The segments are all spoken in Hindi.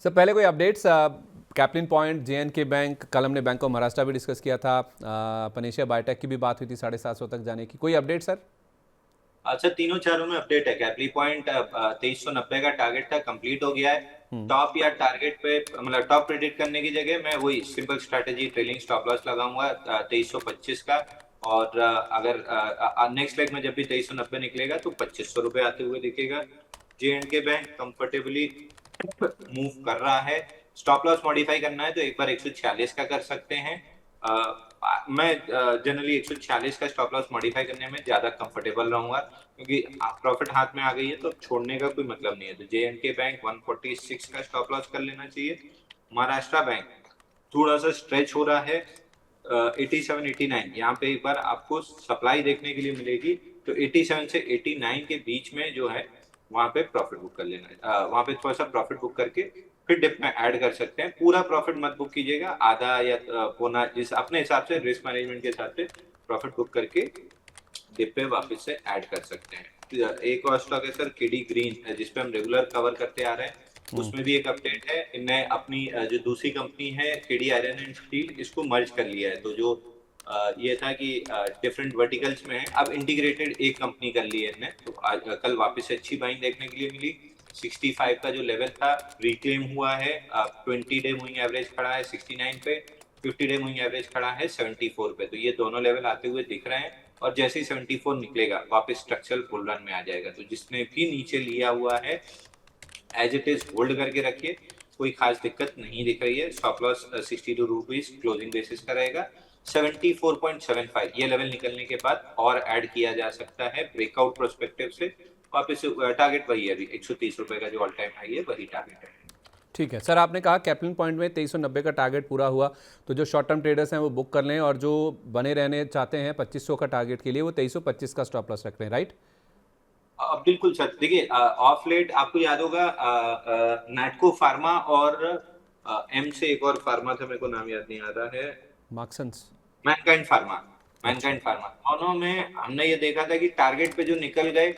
सर पहले कोई updates Caplin point, JNK bank, कल हमने बैंक ऑफ महाराष्ट्र भी डिस्कस किया था, पनेशिया बायोटेक की भी बात हुई थी 750 तक जाने की, कोई अपडेट सर? अच्छा, तीनों चारों में अपडेट है। कैपली पॉइंट 2390 का टारगेट था, कंप्लीट हो गया है। टॉप या टारगेट पे मतलब टॉप प्रेडिक्ट करने की जगह मैं वही simple strategy trailing stop loss लगाऊंगा 2325 का। और अगर नेक्स्ट लेग में जब भी 2390 निकलेगा तो 2500 रुपये आते हुए दिखेगा। JNK बैंक कंफर्टेबली मूव कर रहा है। स्टॉप लॉस मॉडिफाई करना है तो एक बार 146 का कर सकते हैं। मैं जनरली 146 का स्टॉप लॉस मॉडिफाई करने में ज्यादा कंफर्टेबल रहूंगा, क्योंकि प्रॉफिट हाथ में आ गई है तो छोड़ने का कोई मतलब नहीं है। तो JNK बैंक 146 का स्टॉप लॉस कर लेना चाहिए। महाराष्ट्र बैंक थोड़ा सा स्ट्रेच हो रहा है 87 89, यहाँ पे एक बार आपको सप्लाई देखने के लिए मिलेगी। तो 87 से 89 के बीच में जो है वहां पे प्रॉफिट बुक कर लेना है। वहां पे थोड़ा सा प्रॉफिट बुक करके फिर डिप में ऐड कर सकते हैं। पूरा प्रॉफिट मत बुक कीजिएगा, आधा या पौना, जिस अपने हिसाब से रिस्क मैनेजमेंट के हिसाब से प्रॉफिट बुक करके डिप पे वापस से ऐड कर सकते हैं। एक और स्टॉक है सर केडी ग्रीन, जिसपे हम रेगुलर कवर करते आ रहे हैं। उसमें भी एक अपडेट है, इनने अपनी जो दूसरी कंपनी है केडी आयरन एंड स्टील, इसको मर्ज कर लिया है। तो जो ये था कि डिफरेंट वर्टिकल्स में है, अब इंटीग्रेटेड एक कंपनी कर ली है इनने। तो आज कल वापस से अच्छी बाइंग देखने के लिए मिली। 65 का जो लेवल था रिक्लेम हुआ है। 20 डे मूविंग एवरेज खड़ा है 69 पे, 50 डे मूविंग एवरेज खड़ा है 74 पे। तो ये दोनों लेवल आते हुए दिख रहे हैं। और जैसे ही 74 निकलेगा वापस स्ट्रक्चरल बुल रन में आ जाएगा। तो जिसने भी नीचे लिया हुआ है एज इट इज होल्ड करके रखिए, कोई खास दिक्कत नहीं दिख रही है। Stop loss 62 rupees closing basis का रहेगा। 74.75 ये लेवल निकलने के बाद और ऐड किया जा सकता है ब्रेकआउट प्रोस्पेक्टिव से। वापस टारगेट वही है, अभी 130 रुपए का जो ऑल टाइम हाई है वही टारगेट है। ठीक है सर, आपने कहा कैप्लिन पॉइंट में 2390 का टारगेट पूरा हुआ, तो जो शॉर्ट टर्म ट्रेडर्स हैं वो बुक कर लें, और जो बने रहने चाहते हैं 2500 का टारगेट के लिए वो 2325 का स्टॉप लॉस रख लें, राइट? बिल्कुल सर, देखिए ऑफ लेट आपको याद होगा नैटको फार्मा और एम से एक और फार्मा था, मेरे को नाम याद नहीं आ रहा है। मार्क्सन्स। मैनकाइंड फार्मा। अच्छा। मैनकाइंड फार्मा दोनों में हमने ये देखा था कि टारगेट पे जो निकल गए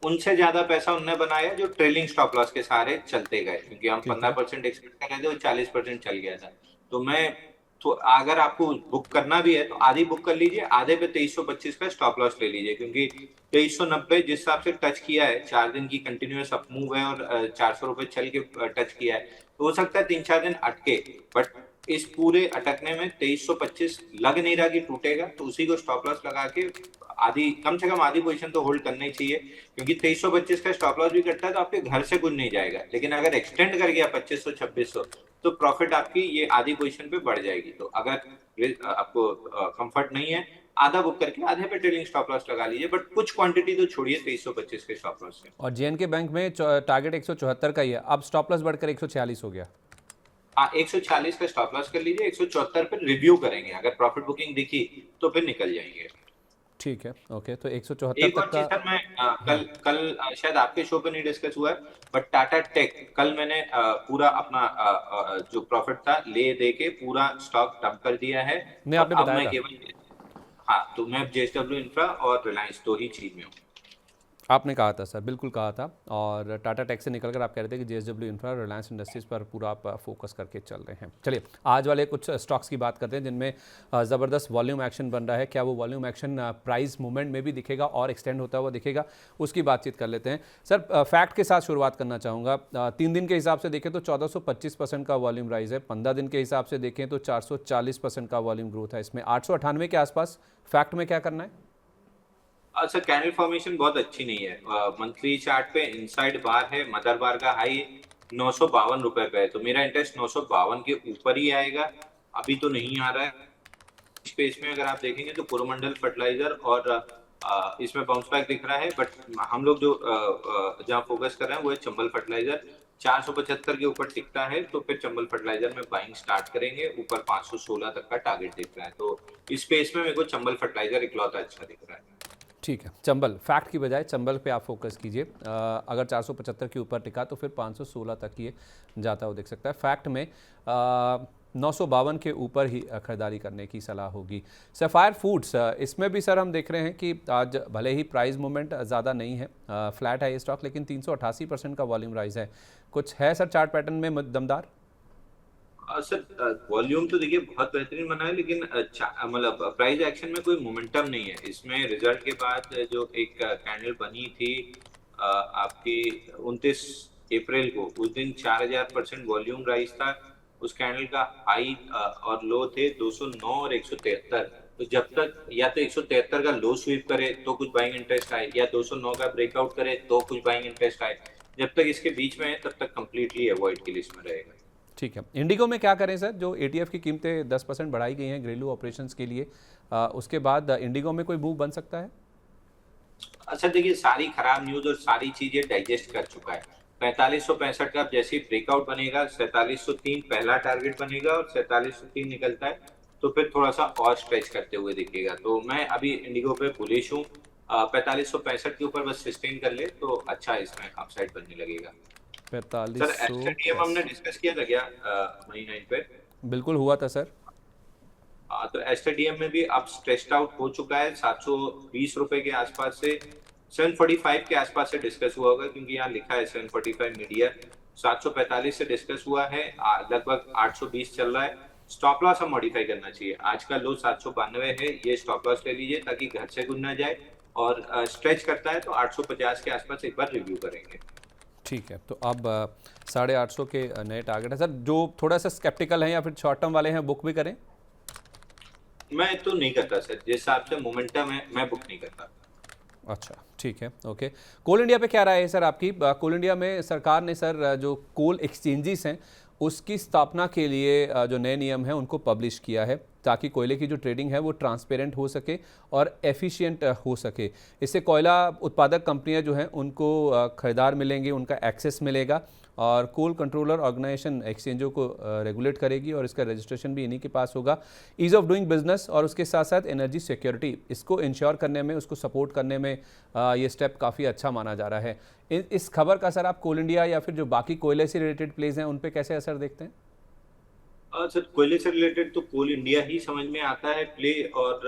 उनसे ज्यादा पैसा उनने बनाया जो ट्रेलिंग स्टॉप लॉस के सहारे चलते गए, क्योंकि हम ठीक है। 15% एक्सपेक्ट कर रहे थे और 40% चल गया था। तो मैं तो अगर आपको बुक करना भी है तो आधी बुक कर लीजिए, आधे पे 2325 का स्टॉप लॉस ले लीजिए, क्योंकि 2390 जिस हिसाब से टच किया है, 4 दिन की कंटिन्यूअस अप मूव है और 400 रुपए चल के टच किया है, तो हो सकता है 3 4 दिन अटके। बट इस पूरे अटकने में 2325 लग नहीं रहा कि टूटेगा, तो उसी को स्टॉप लॉस लगा के आधी, कम से कम आधी पोजीशन तो होल्ड करना ही चाहिए। क्योंकि 2325 का स्टॉप लॉस भी कटता है तो आपके घर से कुछ नहीं जाएगा, लेकिन अगर एक्सटेंड कर गया 2500 2600 तो प्रॉफिट आपकी ये आधी पोजीशन पे बढ़ जाएगी। तो अगर आपको कंफर्ट नहीं है, आधा बुक करके आधे पे ट्रेलिंग स्टॉप लॉस लगा लीजिए, बट कुछ क्वांटिटी तो छोड़िए 2325 के स्टॉप लॉस से। और JNK बैंक में टारगेट 174 का ही है, अब स्टॉप लॉस बढ़कर 146 हो गया। हाँ, 140 का स्टॉप लॉस कर लीजिए, 174 पे रिव्यू करेंगे, अगर प्रॉफिट बुकिंग दिखी तो फिर निकल जाएंगे। ठीक है, ओके, तो 174 एक तक और का। चीज सर, मैं हाँ। कल कल शायद आपके शो पे नहीं डिस्कस हुआ है, बट टाटा टेक कल मैंने पूरा अपना जो प्रॉफिट था ले दे के पूरा स्टॉक डंप कर दिया है। नहीं, और आपने अब बताया मैं था। केवल, हाँ, तो मैं JSW इंफ्रा और रिलायंस दो ही चीज में हूँ। आपने कहा था सर, बिल्कुल कहा था। और टाटा टेक से निकलकर आप कह रहे थे कि JSW इंफ्रा, रिलायंस इंडस्ट्रीज़ पर पूरा आप फोकस करके चल रहे हैं। चलिए आज वाले कुछ स्टॉक्स की बात करते हैं जिनमें ज़बरदस्त वॉल्यूम एक्शन बन रहा है। क्या वो वॉल्यूम एक्शन प्राइस मूवमेंट में भी दिखेगा और एक्सटेंड होता हुआ दिखेगा, उसकी बातचीत कर लेते हैं। सर फैक्ट के साथ शुरुआत करना चाहूँगा। 3 दिन के हिसाब से देखें तो 1425% का वॉल्यूम राइज है, 15 दिन के हिसाब से देखें तो 440% का वॉल्यूम ग्रोथ है, इसमें 898 के आसपास। फैक्ट में क्या करना है? अच्छा, कैंडल फॉर्मेशन बहुत अच्छी नहीं है। मंथली चार्ट पे इनसाइड बार है, मदर बार का हाई 952 रुपए पे है, तो मेरा इंटरेस्ट 952 के ऊपर ही आएगा। अभी तो नहीं आ रहा है। स्पेस में अगर आप देखेंगे तो कोरोमंडल फर्टिलाइजर और इसमें बाउंस बैक दिख रहा है, बट हम लोग जो जहाँ फोकस कर रहे हैं वो है चंबल फर्टिलाइजर। 475 के ऊपर टिकता है तो फिर चंबल फर्टिलाइजर में बाइंग स्टार्ट करेंगे। ऊपर 516 तक का टारगेट दिख रहा है, तो इस स्पेस में मेरे को चंबल फर्टिलाइजर इकलौता अच्छा दिख रहा है। ठीक है, चंबल फैक्ट की बजाय चंबल पे आप फोकस कीजिए। अगर 475 के ऊपर टिका तो फिर 516 तक ये जाता हुआ दिख सकता है। फैक्ट में 952 के ऊपर ही खरीदारी करने की सलाह होगी। सफ़ायर फूड्स, इसमें भी सर हम देख रहे हैं कि आज भले ही प्राइस मूवमेंट ज़्यादा नहीं है, फ्लैट है ये स्टॉक, लेकिन 388% का वॉल्यूम राइज है। कुछ है सर चार्ट पैटर्न में दमदार? सर वॉल्यूम तो देखिए बहुत बेहतरीन बना है, लेकिन मतलब प्राइस एक्शन में कोई मोमेंटम नहीं है। इसमें रिजल्ट के बाद जो एक कैंडल बनी थी आपकी 29 अप्रैल को, उस दिन 4000% वॉल्यूम राइज था। उस कैंडल का हाई और लो थे 209 और 173। तो जब तक या तो 173 का लो स्वीप करे तो कुछ बाइंग इंटरेस्ट आए, या 209 का ब्रेकआउट करे तो कुछ बाइंग इंटरेस्ट आए। जब तक इसके बीच में है तब तक कंप्लीटली अवॉइड की लिस्ट में रहेगा। ठीक है, इंडिगो में क्या करें सर? जो एटीएफ की कीमतें 10% बढ़ाई गई हैं घरेलू ऑपरेशंस के लिए, उसके बाद इंडिगो में कोई मूव बन सकता है? अच्छा देखिए, सारी खराब न्यूज और सारी चीजें डाइजेस्ट कर चुका है। 4565 का जैसे ही ब्रेकआउट बनेगा, 4703 पहला टारगेट बनेगा, और 4703 निकलता है तो फिर थोड़ा सा और स्ट्रेच करते हुए दिखेगा। तो मैं अभी इंडिगो पे बुलिश हूँ। 4565 के ऊपर बस सस्टेन कर ले तो अच्छा इसमें अपसाइड बनने लगेगा। सर 4500। एस्टेडियम हमने डिस्कस किया था क्या मई 9 पे? बिल्कुल हुआ था सर। तो एस्टेडियम में भी अब स्ट्रेस्ड आउट हो चुका है। 720 रुपए के आसपास से 745 के आसपास से डिस्कस हुआ होगा, क्योंकि यहाँ लिखा है 745 मीडिया। 745 से डिस्कस हुआ है, लगभग 820 चल रहा है। स्टॉप लॉस हम मॉडिफाई करना चाहिए। आज का लो 792 है, ये स्टॉप लॉस ले लीजिए ताकि घर से गुन ना जाए। और स्ट्रेच करता है तो 850 के आसपास एक बार रिव्यू करेंगे। ठीक है, तो अब 850 के नए टारगेट है सर। जो थोड़ा सा स्केप्टिकल हैं या फिर शॉर्ट टर्म वाले हैं, बुक भी करें? मैं तो नहीं करता सर, जिस हिसाब से मोमेंटम है मैं बुक नहीं करता। अच्छा, ठीक है, ओके। कोल इंडिया पे क्या राय है सर आपकी? कोल इंडिया में सरकार ने सर जो कोल एक्सचेंजेस हैं उसकी स्थापना के लिए जो नए नियम हैं उनको पब्लिश किया है, ताकि कोयले की जो ट्रेडिंग है वो ट्रांसपेरेंट हो सके और एफिशिएंट हो सके। इससे कोयला उत्पादक कंपनियां जो हैं उनको खरीदार मिलेंगे, उनका एक्सेस मिलेगा, और कोल कंट्रोलर ऑर्गेनाइजेशन एक्सचेंजों को रेगुलेट करेगी और इसका रजिस्ट्रेशन भी इन्हीं के पास होगा। ईज़ ऑफ डूइंग बिजनेस और उसके साथ साथ एनर्जी सिक्योरिटी, इसको इंश्योर करने में, उसको सपोर्ट करने में ये स्टेप काफ़ी अच्छा माना जा रहा है। इस खबर का सर आप कोल इंडिया या फिर जो बाकी कोयले से रिलेटेड प्लेज हैं उन पे कैसे असर देखते हैं? सर कोयले से रिलेटेड तो कोल इंडिया ही समझ में आता है प्ले। और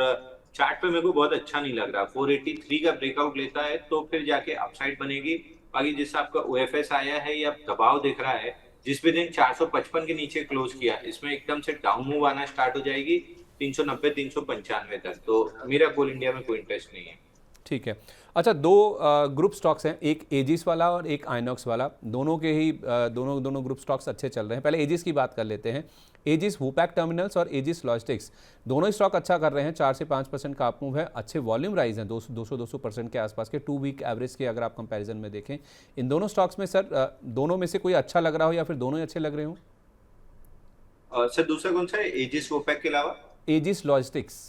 चार्ट पे मेरे को बहुत अच्छा नहीं लग रहा। 483 का ब्रेकआउट लेता है तो फिर जाके अपसाइड बनेगी। बाकी जिससे आपका ओएफएस आया है या दबाव दिख रहा है, जिस भी दिन 455 के नीचे क्लोज किया, इसमें एकदम से डाउन मूव आना स्टार्ट हो जाएगी 390 395 तक। तो मेरा कोल इंडिया में कोई इंटरेस्ट नहीं है। ठीक है। अच्छा, दो ग्रुप स्टॉक्स हैं, एक एजिस वाला और एक आइनॉक्स वाला। दोनों के ही दोनों ग्रुप स्टॉक्स अच्छे चल रहे हैं। पहले एजिस की बात कर लेते हैं। एजिस वूपैक टर्मिनल्स और एजिस लॉजिस्टिक्स, दोनों ही स्टॉक अच्छा कर रहे हैं। 4 से 5% का अपमूव है, अच्छे वॉल्यूम राइज हैं, 200% के आसपास के 2 वीक एवरेज के अगर आप कंपैरिजन में देखें। इन दोनों स्टॉक्स में सर दोनों में से कोई अच्छा लग रहा हो या फिर दोनों ही अच्छे लग रहे हो? सर दूसरा कौन सा है एजिस वोपैक के अलावा? Aegis logistics.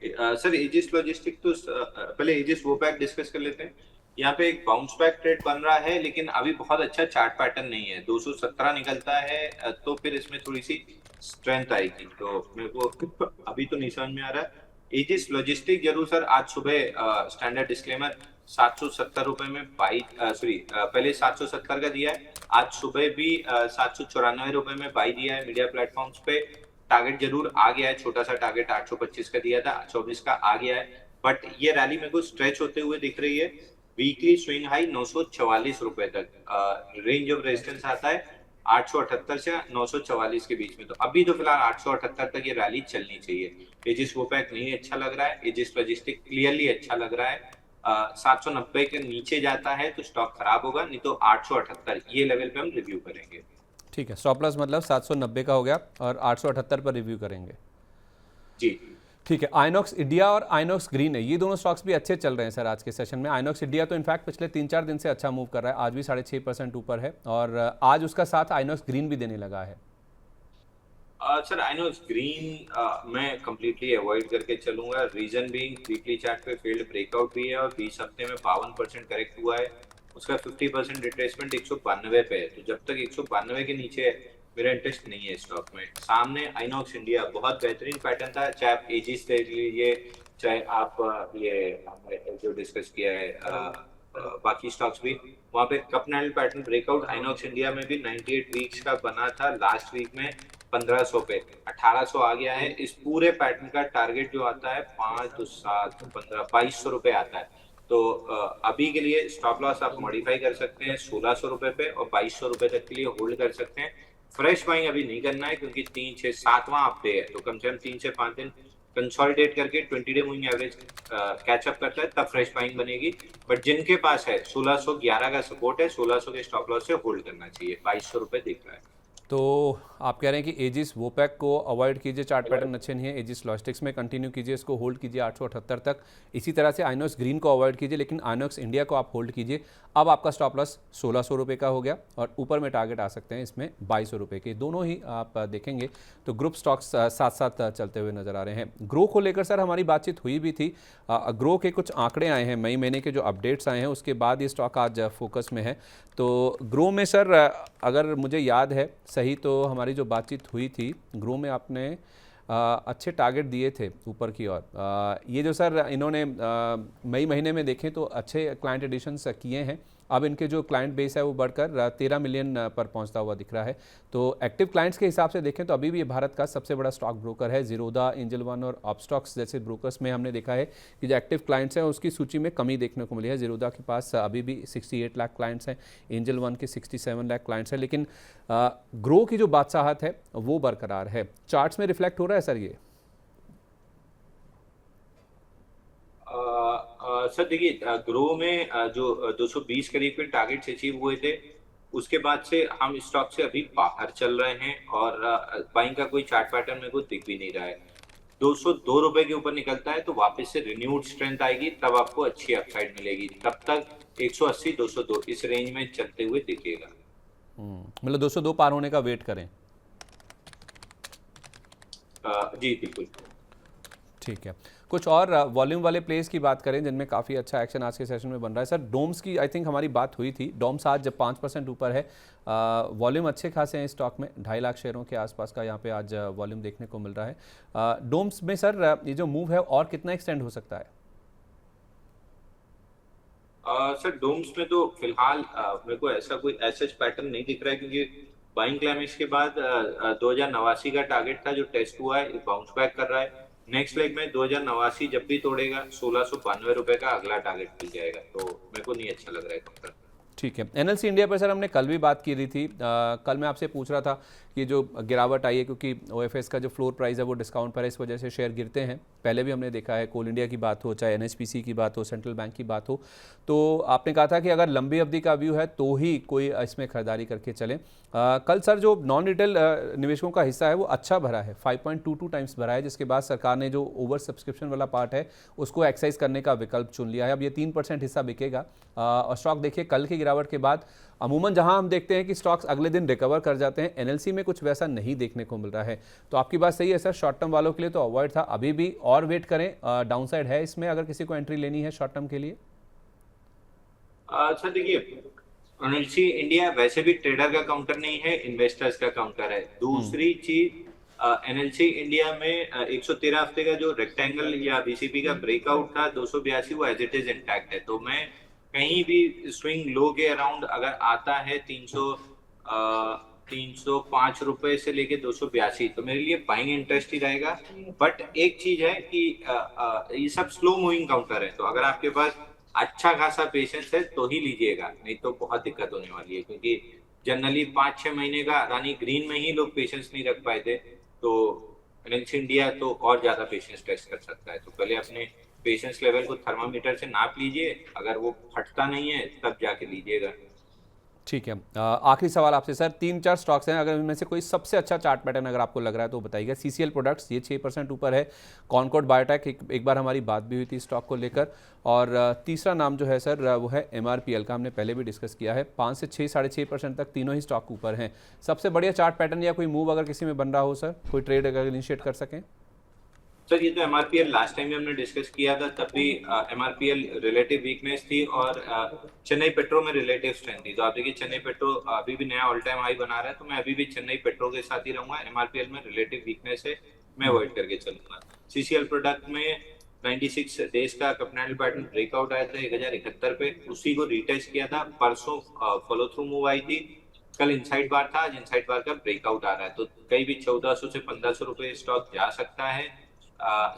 Sir Aegis logistic तो पहले एजिस वोपैक डिस्कस कर लेते हैं। यहाँ पे एक बाउंस बैक ट्रेड बन रहा है, लेकिन अभी बहुत अच्छा चार्ट पैटर्न नहीं है। 217 निकलता है तो फिर इसमें थोड़ी सी स्ट्रेंथ आएगी। तो मेरे को अभी तो नहीं समझ में आ रहा। एजिस लॉजिस्टिक जरूर सर, आज सुबह स्टैंडर्ड डिस्क्लेमर 770 रुपए में बाई पहले 770 का दिया है। आज सुबह भी 794 रुपए में बाई दिया है मीडिया प्लेटफॉर्म्स पे। टारगेट जरूर आ गया है, छोटा सा टारगेट 825 का दिया था, 24 का आ गया है। बट ये रैली मेरे को स्ट्रेच होते हुए दिख रही है। वीकली स्विंग हाई 944 रुपए तक, रेंज ऑफ रेजिस्टेंस आता है 878 से 944 के बीच में। तो अभी तो फिलहाल 878 तक ये रैली चलनी चाहिए। एजिस वोपैक नहीं अच्छा लग रहा है, एजिस लॉजिस्टिक क्लियरली अच्छा लग रहा है। 790 के नीचे जाता है तो स्टॉक खराब होगा, नहीं तो 878 ये लेवल पे हम रिव्यू करेंगे। ठीक है, स्टॉप लॉस मतलब 790 का हो गया और 878 पर रिव्यू करेंगे। जी ठीक है। आइनॉक्स इंडिया और आइनॉक्स ग्रीन है, ये दोनों स्टॉक्स भी अच्छे चल रहे हैं सर आज के सेशन में। आइनॉक्स इंडिया तो इनफैक्ट पिछले 3-4 दिन से अच्छा मूव कर रहा है, आज भी 6.5% ऊपर है, और आज उसका साथ आइनॉक्स ग्रीन भी देने लगा है। सर आइनॉक्स ग्रीन मैं कंप्लीटली अवॉइड करके चलूंगा। रीजन बीइंग वीकली चार्ट पे फेल्ड ब्रेकआउट भी है और 20 हफ्ते में 52% करेक्ट हुआ है। उसका 50% रिट्रेसमेंट 192 पे है। तो जब तक 192 के नीचे है, मेरा इंटरेस्ट नहीं है स्टॉक में। सामने आइनॉक्स इंडिया बहुत बेहतरीन पैटर्न था, चाहे आप एजिस देख लीजिए, चाहे आप ये जो डिस्कस किया है बाकी स्टॉक्स भी, वहाँ पे cup handle pattern breakout Inox India में भी 98 वीक्स का बना था। लास्ट वीक में 1500 पे 1800 आ गया है। इस पूरे पैटर्न का टारगेट जो आता है 5 तो 7 15 2200 रुपए आता है। तो अभी के लिए स्टॉप लॉस आप मॉडिफाई कर सकते हैं 1600 रुपए पे, और 2200 रुपए तक के लिए होल्ड कर सकते हैं। फ्रेश बाइंग अभी नहीं करना है, क्योंकि 3 6 7वां अपडे है, तो कम से कम 3 से 5 दिन कंसोलिडेट करके 20 डे मूविंग एवरेज कैचअप करता है, तब फ्रेश बाइंग बनेगी। बट जिनके पास है 1611 का सपोर्ट है, 1600 के स्टॉप लॉस से होल्ड करना चाहिए। 2200 रुपए दिख रहा है। तो आप कह रहे हैं कि एजिस वोपैक को अवॉइड कीजिए, चार्ट पैटर्न अच्छे नहीं है। एजिस लॉजिस्टिक्स में कंटिन्यू कीजिए, इसको होल्ड कीजिए 878 तक। इसी तरह से आइनॉक्स ग्रीन को अवॉइड कीजिए, लेकिन आइनॉक्स इंडिया को आप होल्ड कीजिए। अब आपका स्टॉप लॉस 1600 रुपये का हो गया, और ऊपर में टारगेट आ सकते हैं इसमें 2200 रुपये के। दोनों ही आप देखेंगे तो ग्रुप स्टॉक्स साथ साथ चलते हुए नजर आ रहे हैं। ग्रो को लेकर सर हमारी बातचीत हुई भी थी। ग्रो के कुछ आंकड़े आए हैं, मई महीने के जो अपडेट्स आए हैं उसके बाद ये स्टॉक आज फोकस में है। तो ग्रो में सर अगर मुझे याद है सही तो हमारी जो बातचीत हुई थी, ग्रो में आपने अच्छे टारगेट दिए थे ऊपर की ओर। ये जो सर इन्होंने मई महीने में देखें तो अच्छे क्लाइंट एडिशंस किए हैं। अब इनके जो क्लाइंट बेस है वो बढ़कर 13 मिलियन पर पहुंचता हुआ दिख रहा है। तो एक्टिव क्लाइंट्स के हिसाब से देखें तो अभी भी ये भारत का सबसे बड़ा स्टॉक ब्रोकर है। जीरोधा, एंजल वन और अपस्टॉक्स जैसे ब्रोकर्स में हमने देखा है कि जो एक्टिव क्लाइंट्स हैं उसकी सूची में कमी देखने को मिली है। जीरोधा के पास अभी भी 68 लाख क्लाइंट्स हैं, एंजल वन के 67 लाख क्लाइंट्स हैं, लेकिन ग्रो की जो बादशाहत है वो बरकरार है। चार्ट्स में रिफ्लेक्ट हो रहा है सर ये? सर देखिए, ग्रो में जो 220 करीब के टारगेट्स अचीव हुए थे, उसके बाद से हम स्टॉक से अभी बाहर चल रहे हैं, और बाइंग का कोई चार्ट पैटर्न मेरे को दिख भी नहीं रहा है। 202 रुपए के ऊपर निकलता है तो वापस से रिन्यूड स्ट्रेंथ आएगी, तब आपको अच्छी अपसाइड मिलेगी। तब तक 180 202 इस रेंज में चलते हुए दिखेगा। मतलब 202 पार होने का वेट करें? जी बिल्कुल। ठीक है। कुछ और वॉल्यूम वाले प्लेस की बात करें जिनमें काफ़ी अच्छा एक्शन आज के सेशन में बन रहा है। सर डोम्स की आई थिंक हमारी बात हुई थी। डोम्स आज जब 5% ऊपर है, वॉल्यूम अच्छे खासे हैं इस स्टॉक में, 2.5 लाख शेयरों के आसपास का यहाँ पे आज वॉल्यूम देखने को मिल रहा है। डोम्स में सर ये जो मूव है और कितना एक्सटेंड हो सकता है? सर डोम्स में तो फिलहाल मेरे को ऐसा कोई ऐसा पैटर्न नहीं दिख रहा है, क्योंकि बाइंग क्लाइमेक्स के बाद 2089 का टारगेट था जो टेस्ट हुआ है, बाउंस बैक कर रहा है। नेक्स्ट लेग में 2089 जब भी तोड़ेगा 1692 रुपए का अगला टारगेट मिल जाएगा, तो मेरे को नहीं अच्छा लग रहा है कंपनी। ठीक है। एनएलसी इंडिया पर सर हमने कल भी बात की रही थी। कल मैं आपसे पूछ रहा था कि जो गिरावट आई है क्योंकि ओएफएस का जो फ्लोर प्राइस है वो डिस्काउंट पर है, इस वजह से शेयर गिरते हैं। पहले भी हमने देखा है, कोल इंडिया की बात हो, चाहे एनएचपीसी की बात हो, सेंट्रल बैंक की बात हो, तो आपने कहा था कि अगर लंबी अवधि का व्यू है तो ही कोई इसमें खरीदारी करके चलें। कल सर जो नॉन रिटेल निवेशकों का हिस्सा है वो अच्छा भरा है, 5.22 टाइम्स भरा है, जिसके बाद सरकार ने जो ओवर सब्सक्रिप्शन वाला पार्ट है उसको एक्साइज करने का विकल्प चुन लिया है। अब ये 3% हिस्सा बिकेगा। और स्टॉक देखिए कल की गिरावट के बाद अमूमन जहां हम देखते हैं कि स्टॉक्स अगले दिन रिकवर कर जाते हैं, एनएलसी में कुछ वैसा नहीं देखने को मिल रहा है। तो आपकी बात सही है सर, शॉर्ट टर्म वालों के लिए तो अवॉइड था, अभी भी और वेट करें। डाउनसाइड है इसमें अगर किसी को एंट्री लेनी है शॉर्ट टर्म के लिए? अच्छा देखिए, एनएलसी इंडिया वैसे भी ट्रेडर का काउंटर नहीं है, इन्वेस्टर्स का काउंटर है। दूसरी चीज, एनएलसी इंडिया में 113 हफ्ते का जो रेक्टेंगल या बीसीपी का ब्रेकआउट था 282, वो एज इट इज इंटैक्ट है। तो मैं कहीं भी स्विंग लो के अराउंड अगर आता है 305 रुपए से लेके 282, तो मेरे लिए बाइंग इंटरेस्ट ही रहेगा। बट एक चीज है कि ये सब स्लो मूविंग काउंटर है, तो अगर आपके पास अच्छा खासा पेशेंस है तो ही लीजिएगा, नहीं तो बहुत दिक्कत होने वाली है। क्योंकि जनरली 5 6 महीने का अदानी ग्रीन में ही लोग पेशेंस नहीं रख पाए थे, तो एनएलसी इंडिया तो और ज्यादा पेशेंस टेस्ट कर सकता है। तो पहले अपने पेशेंस लेवल को थर्मामीटर से नाप लीजिए, अगर वो फटता नहीं है तब जाके लीजिएगा। ठीक है। आखिरी सवाल आपसे सर, 3 4 स्टॉक्स हैं, अगर इनमें से कोई सबसे अच्छा चार्ट पैटर्न अगर आपको लग रहा है तो बताइएगा। सीसीएल प्रोडक्ट्स ये 6% ऊपर है। कॉनकॉर्ड बायोटेक एक बार हमारी बात भी हुई थी स्टॉक को लेकर। और तीसरा नाम जो है सर वो है एमआरपीएल का, हमने पहले भी डिस्कस किया है। 5 से 6 6.5% तक तीनों ही स्टॉक ऊपर हैं। सबसे बढ़िया चार्ट पैटर्न या कोई मूव अगर किसी में बन रहा हो सर, कोई ट्रेड अगर इनिशिएट कर सकें? सर ये तो एमआरपीएल लास्ट टाइम भी हमने डिस्कस किया था, तब भी एमआरपीएल रिलेटिव वीकनेस थी और चेन्नई पेट्रो में रिलेटिव स्ट्रेंथ थी। तो आप देखिए चेन्नई पेट्रो अभी भी नया ऑल टाइम हाई बना रहा है, तो मैं अभी भी चेन्नई पेट्रो के साथ ही रहूंगा। एमआरपीएल में रिलेटिव वीकनेस है, मैं अवॉइड करके चलूंगा। सीसीएल प्रोडक्ट में 96 डेज का कैपिटल पैटर्न ब्रेकआउट आया था 1071 पे, उसी को रिटेस्ट किया था। परसों फॉलो थ्रू मूव आई थी कल इनसाइड बार था, आज इनसाइड बार का ब्रेकआउट आ रहा है, तो कहीं भी 1400 से 1500 रुपए स्टॉक जा सकता है।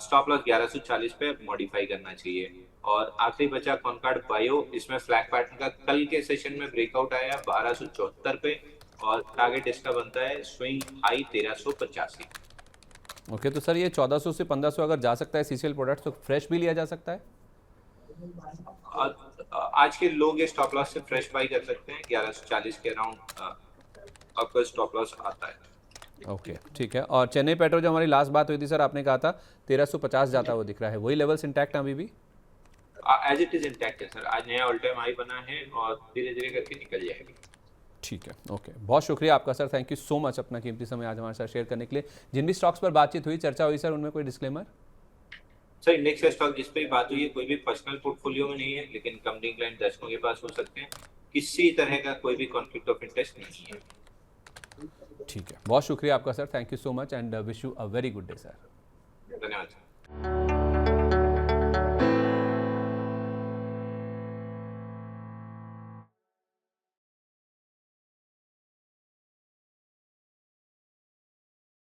स्टॉप लॉस 1140 पे मॉडिफाई करना चाहिए। और आखिरी बचा कॉनकॉर्ड बायो, इसमें फ्लैग पैटर्न का कल के सेशन में ब्रेकआउट आया 1274 पे, और टारगेट इसका बनता है स्विंग हाई 1385। ओके, तो सर ये 1400 से 1500 अगर जा सकता है सीसीएल प्रोडक्ट, तो फ्रेश भी लिया जा सकता है? आज के लोग ये स्टॉप लॉस से फ्रेश बाई कर सकते हैं, 1140 के अराउंड आपका स्टॉप लॉस आता है। ओके, ठीक है। और चेन्नई पेट्रो जो हमारी लास्ट बात हुई थी सर, आपने कहा था 1350 जाता हुआ दिख रहा है, वही लेवल्स इंटैक्ट हैं अभी भी? एज इट इज इंटैक्ट है सर, आज नया ऑल टाइम हाई बना है और धीरे धीरे करके निकल जाएगी। ठीक है, ओके, बहुत शुक्रिया आपका sir, thank you so much अपना कीमती समय आज हमारे साथ शेयर करने के लिए। जिन भी स्टॉक्स पर बातचीत हुई, चर्चा हुई सर, उनमें कोई डिस्क्लेमर? सर इंडेक्स का स्टॉक जिस पे भी बात हुई है कोई भी पर्सनल पोर्टफोलियो में नहीं है, लेकिन कंपनी क्लाइंट दर्शकों के पास हो सकते हैं, किसी तरह का कोई भी कॉन्फ्लिक्ट ऑफ इंटरेस्ट नहीं है। ठीक है, बहुत शुक्रिया आपका sir, thank you so much and wish you a very good day sir. धन्यवाद।